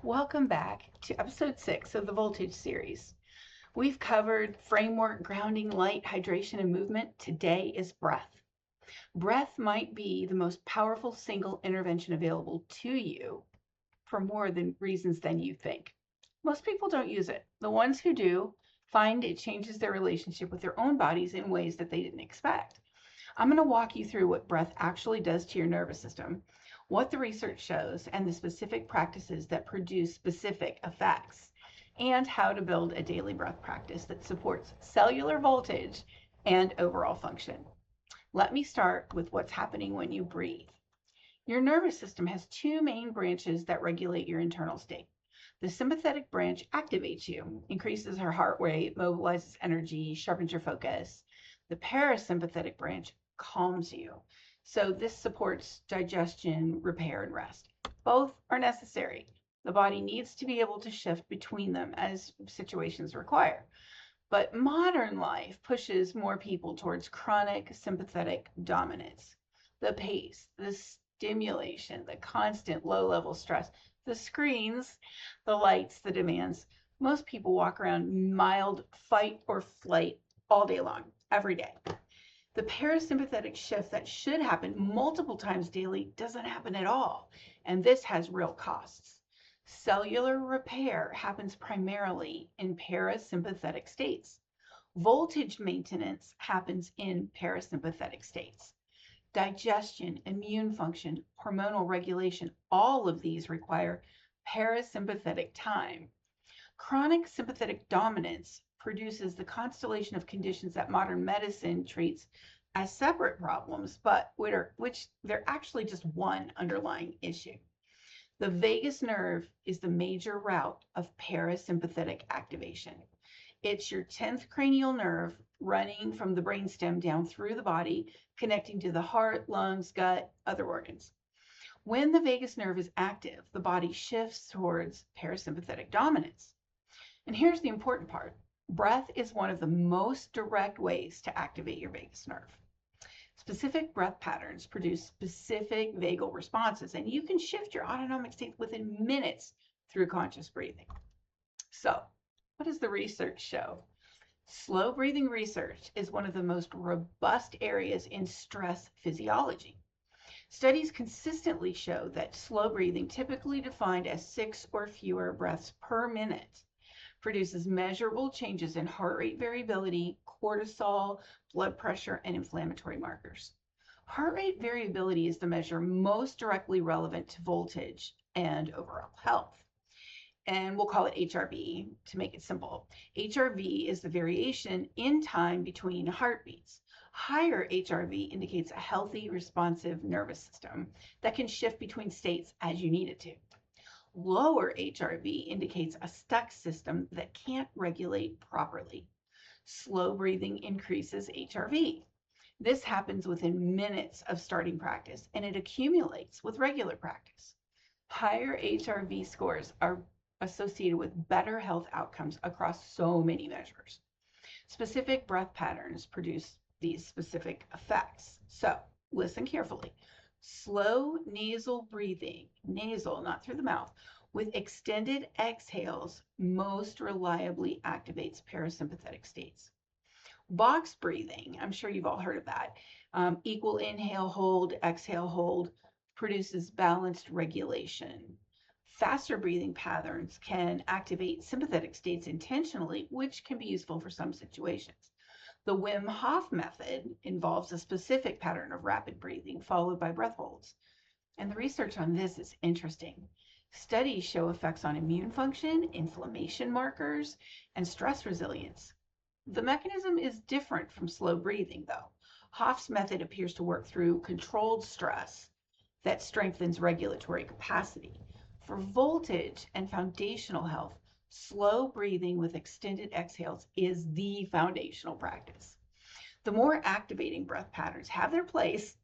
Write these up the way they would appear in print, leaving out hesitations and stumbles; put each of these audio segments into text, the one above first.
Welcome back to episode 6 of the Voltage series. We've covered framework, grounding, light, hydration, and movement. Today is breath. Breath might be the most powerful single intervention available to you for more reasons than you think. Most people don't use it. The ones who do find it changes their relationship with their own bodies in ways that they didn't expect. I'm going to walk you through what breath actually does to your nervous system, what the research shows, and the specific practices that produce specific effects, and how to build a daily breath practice that supports cellular voltage and overall function. Let me start with what's happening when you breathe. Your nervous system has two main branches that regulate your internal state. The sympathetic branch activates you, increases your heart rate, mobilizes energy, sharpens your focus. The parasympathetic branch calms you. So this supports digestion, repair, and rest. Both are necessary. The body needs to be able to shift between them as situations require. But modern life pushes more people towards chronic sympathetic dominance. The pace, the stimulation, the constant low-level stress, the screens, the lights, the demands. Most people walk around mild fight or flight all day long, every day. The parasympathetic shift that should happen multiple times daily doesn't happen at all, and this has real costs. Cellular repair happens primarily in parasympathetic states. Voltage maintenance happens in parasympathetic states. Digestion, immune function, hormonal regulation, all of these require parasympathetic time. Chronic sympathetic dominance produces the constellation of conditions that modern medicine treats as separate problems, but which they're actually just one underlying issue. The vagus nerve is the major route of parasympathetic activation. It's your 10th cranial nerve running from the brainstem down through the body, connecting to the heart, lungs, gut, other organs. When the vagus nerve is active, the body shifts towards parasympathetic dominance. And here's the important part. Breath is one of the most direct ways to activate your vagus nerve. Specific breath patterns produce specific vagal responses, and you can shift your autonomic state within minutes through conscious breathing. So, what does the research show? Slow breathing research is one of the most robust areas in stress physiology. Studies consistently show that slow breathing, typically defined as 6 or fewer breaths per minute, produces measurable changes in heart rate variability, cortisol, blood pressure, and inflammatory markers. Heart rate variability is the measure most directly relevant to voltage and overall health. And we'll call it HRV to make it simple. HRV is the variation in time between heartbeats. Higher HRV indicates a healthy, responsive nervous system that can shift between states as you need it to. Lower HRV indicates a stuck system that can't regulate properly. Slow breathing increases HRV. This happens within minutes of starting practice, and it accumulates with regular practice. Higher HRV scores are associated with better health outcomes across so many measures. Specific breath patterns produce these specific effects. So listen carefully. Slow nasal breathing, nasal, not through the mouth, with extended exhales most reliably activates parasympathetic states. Box breathing, I'm sure you've all heard of that. Equal inhale, hold, exhale, hold, produces balanced regulation. Faster breathing patterns can activate sympathetic states intentionally, which can be useful for some situations. The Wim Hof Method involves a specific pattern of rapid breathing followed by breath holds. And the research on this is interesting. Studies show effects on immune function, inflammation markers, and stress resilience. The mechanism is different from slow breathing, though. Hof's method appears to work through controlled stress that strengthens regulatory capacity. For voltage and foundational health, slow breathing with extended exhales is the foundational practice. The more activating breath patterns have their place,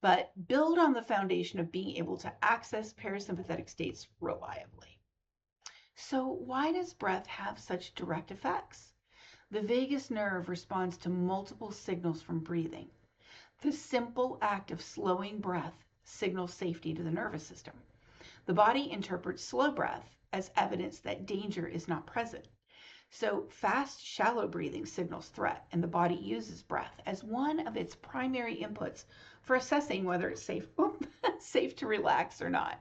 but build on the foundation of being able to access parasympathetic states reliably. So why does breath have such direct effects? The vagus nerve responds to multiple signals from breathing. The simple act of slowing breath signals safety to the nervous system. The body interprets slow breath as evidence that danger is not present. So fast, shallow breathing signals threat, and the body uses breath as one of its primary inputs for assessing whether it's safe, safe to relax or not.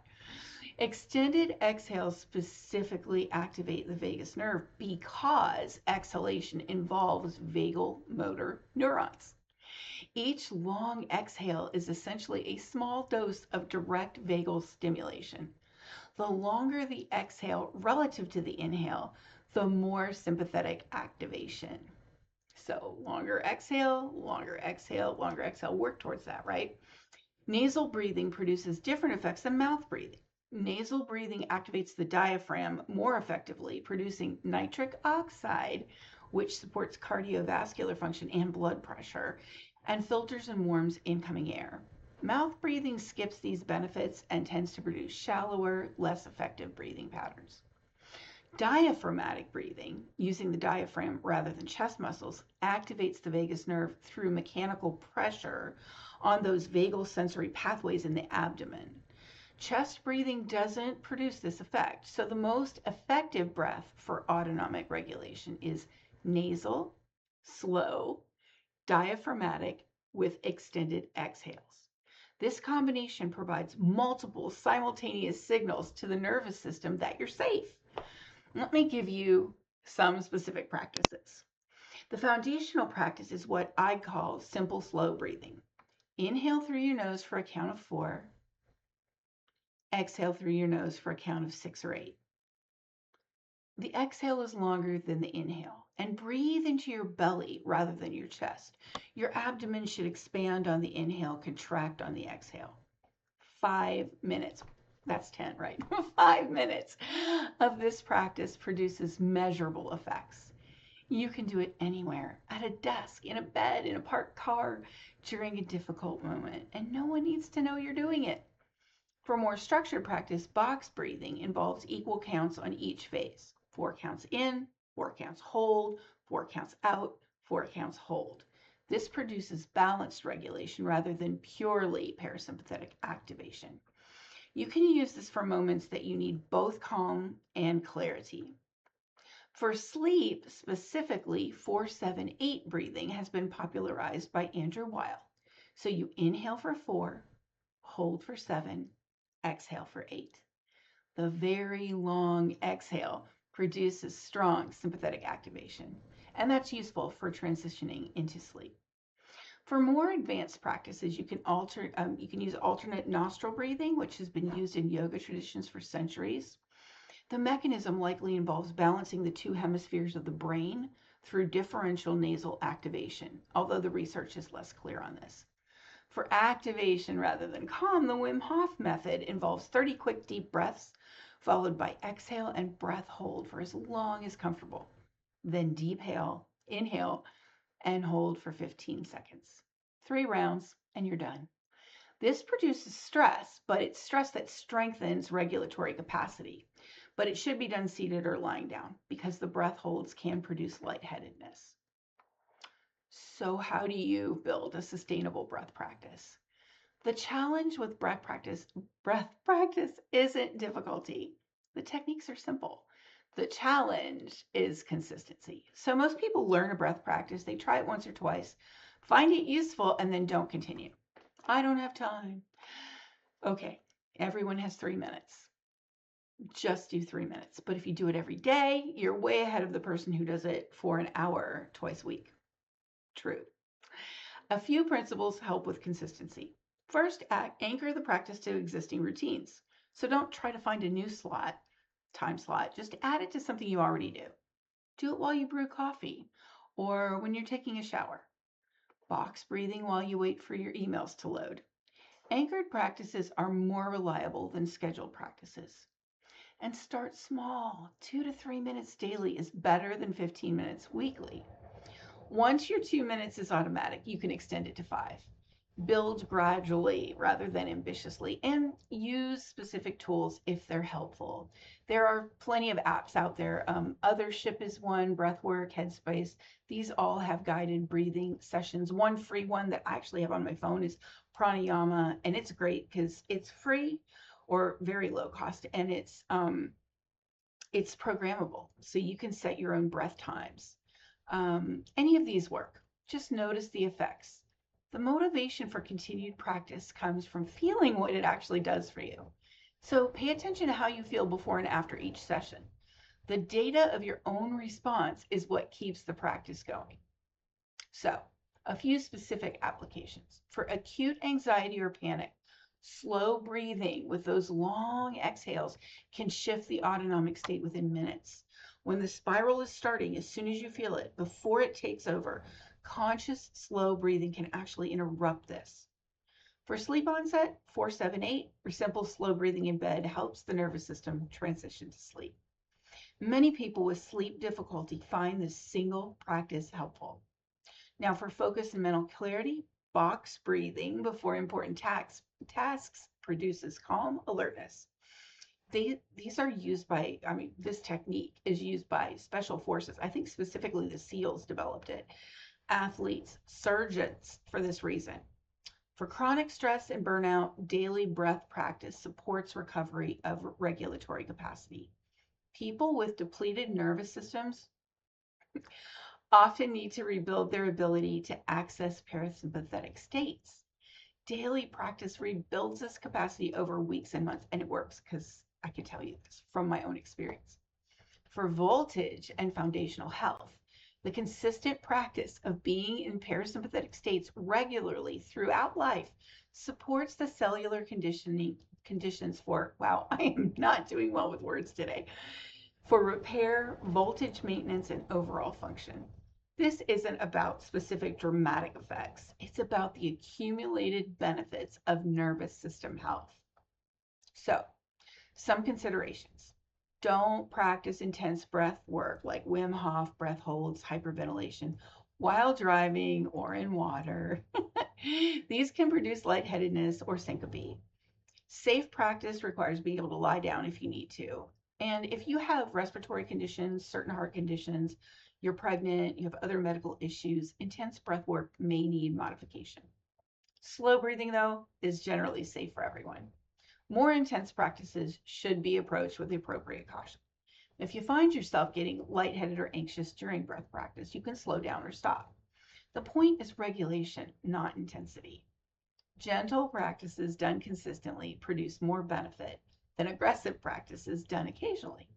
Extended exhales specifically activate the vagus nerve because exhalation involves vagal motor neurons. Each long exhale is essentially a small dose of direct vagal stimulation. The longer the exhale relative to the inhale, the more sympathetic activation. So longer exhale, longer exhale, longer exhale. Work towards that, right? Nasal breathing produces different effects than mouth breathing. Nasal breathing activates the diaphragm more effectively, producing nitric oxide, which supports cardiovascular function and blood pressure, and filters and warms incoming air. Mouth breathing skips these benefits and tends to produce shallower, less effective breathing patterns. Diaphragmatic breathing, using the diaphragm rather than chest muscles, activates the vagus nerve through mechanical pressure on those vagal sensory pathways in the abdomen. Chest breathing doesn't produce this effect, so the most effective breath for autonomic regulation is nasal, slow, diaphragmatic with extended exhales. This combination provides multiple simultaneous signals to the nervous system that you're safe. Let me give you some specific practices. The foundational practice is what I call simple slow breathing. Inhale through your nose for a count of 4. Exhale through your nose for a count of 6 or 8. The exhale is longer than the inhale, and breathe into your belly rather than your chest. Your abdomen should expand on the inhale, contract on the exhale. 5 minutes. That's 10, right? 5 minutes of this practice produces measurable effects. You can do it anywhere, at a desk, in a bed, in a parked car, during a difficult moment, and no one needs to know you're doing it. For more structured practice, box breathing involves equal counts on each phase. 4 counts in, 4 counts hold, 4 counts out, 4 counts hold. This produces balanced regulation rather than purely parasympathetic activation. You can use this for moments that you need both calm and clarity. For sleep, specifically 4-7-8 breathing has been popularized by Andrew Weil. So you inhale for 4, hold for 7, exhale for 8. The very long exhale produces strong sympathetic activation, and that's useful for transitioning into sleep. For more advanced practices, you can use alternate nostril breathing, which has been used in yoga traditions for centuries. The mechanism likely involves balancing the 2 hemispheres of the brain through differential nasal activation, although the research is less clear on this. For activation rather than calm, the Wim Hof Method involves 30 quick deep breaths, followed by exhale and breath hold for as long as comfortable. Then deep inhale, and hold for 15 seconds. 3 rounds, and you're done. This produces stress, but it's stress that strengthens regulatory capacity. But it should be done seated or lying down because the breath holds can produce lightheadedness. So how do you build a sustainable breath practice? The challenge with breath practice isn't difficulty. The techniques are simple. The challenge is consistency. So most people learn a breath practice, they try it once or twice, find it useful, and then don't continue. I don't have time. Okay, everyone has 3 minutes. Just do 3 minutes. But if you do it every day, you're way ahead of the person who does it for an hour twice a week. True. A few principles help with consistency. First, anchor the practice to existing routines. So don't try to find a new time slot. Just add it to something you already do. Do it while you brew coffee or when you're taking a shower. Box breathing while you wait for your emails to load. Anchored practices are more reliable than scheduled practices. And start small. 2 to 3 minutes daily is better than 15 minutes weekly. Once your 2 minutes is automatic, you can extend it to 5. Build gradually rather than ambitiously, and use specific tools if they're helpful. There are plenty of apps out there. Othership is one, Breathwork, Headspace. These all have guided breathing sessions. One free one that I actually have on my phone is Pranayama, and it's great because it's free or very low cost, and it's programmable, so you can set your own breath times. Any of these work. Just notice the effects. The motivation for continued practice comes from feeling what it actually does for you. So pay attention to how you feel before and after each session. The data of your own response is what keeps the practice going. So, a few specific applications. For acute anxiety or panic, slow breathing with those long exhales can shift the autonomic state within minutes. When the spiral is starting, as soon as you feel it, before it takes over, conscious slow breathing can actually interrupt this. For sleep onset, 478, or simple slow breathing in bed helps the nervous system transition to sleep. Many people with sleep difficulty find this single practice helpful. Now, for focus and mental clarity, box breathing before important tasks produces calm alertness. These are used by, this technique is used by special forces. I think specifically the SEALs developed it. Athletes, surgeons, for this reason. For chronic stress and burnout, daily breath practice supports recovery of regulatory capacity. People with depleted nervous systems often need to rebuild their ability to access parasympathetic states. Daily practice rebuilds this capacity over weeks and months, and it works because I can tell you this from my own experience. For voltage and foundational health, the consistent practice of being in parasympathetic states regularly throughout life supports the cellular conditions for, wow, I am not doing well with words today, for repair, voltage maintenance, and overall function. This isn't about specific dramatic effects. It's about the accumulated benefits of nervous system health. So, some considerations. Don't practice intense breath work like Wim Hof breath holds, hyperventilation while driving or in water. These can produce lightheadedness or syncope. Safe practice requires being able to lie down if you need to. And if you have respiratory conditions, certain heart conditions, you're pregnant, you have other medical issues, intense breath work may need modification. Slow breathing, though, is generally safe for everyone. More intense practices should be approached with the appropriate caution. If you find yourself getting lightheaded or anxious during breath practice, you can slow down or stop. The point is regulation, not intensity. Gentle practices done consistently produce more benefit than aggressive practices done occasionally.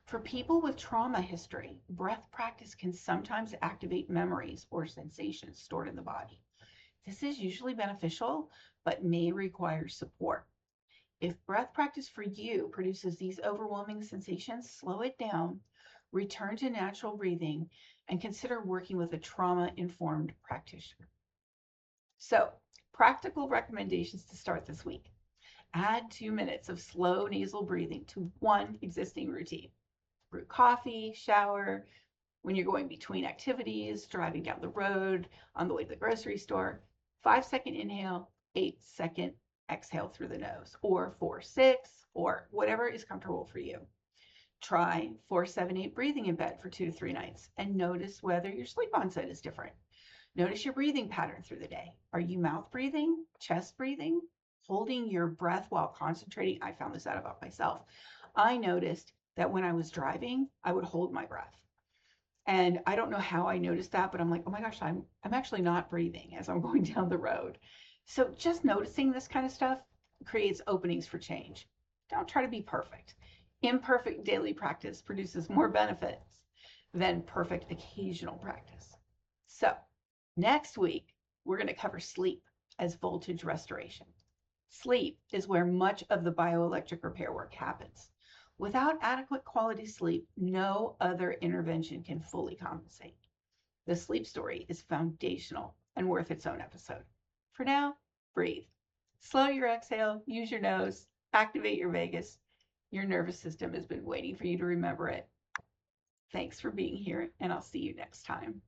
For people with trauma history, breath practice can sometimes activate memories or sensations stored in the body. This is usually beneficial, but may require support. If breath practice for you produces these overwhelming sensations, slow it down, return to natural breathing, and consider working with a trauma-informed practitioner. So, practical recommendations to start this week. Add 2 minutes of slow nasal breathing to one existing routine. Brew coffee, shower, when you're going between activities, driving down the road, on the way to the grocery store. 5-second inhale, 8-second exhale through the nose, or 4-6, or whatever is comfortable for you. Try 4-7-8 breathing in bed for 2 to 3 nights and notice whether your sleep onset is different. Notice your breathing pattern through the day. Are you mouth breathing, chest breathing, holding your breath while concentrating? I found this out about myself. I noticed that when I was driving, I would hold my breath. And I don't know how I noticed that, but I'm like, oh my gosh, I'm actually not breathing as I'm going down the road. So just noticing this kind of stuff creates openings for change. Don't try to be perfect. Imperfect daily practice produces more benefits than perfect occasional practice. So next week, we're going to cover sleep as voltage restoration. Sleep is where much of the bioelectric repair work happens. Without adequate quality sleep, no other intervention can fully compensate. The sleep story is foundational and worth its own episode. For now, breathe. Slow your exhale, use your nose, activate your vagus. Your nervous system has been waiting for you to remember it. Thanks for being here, and I'll see you next time.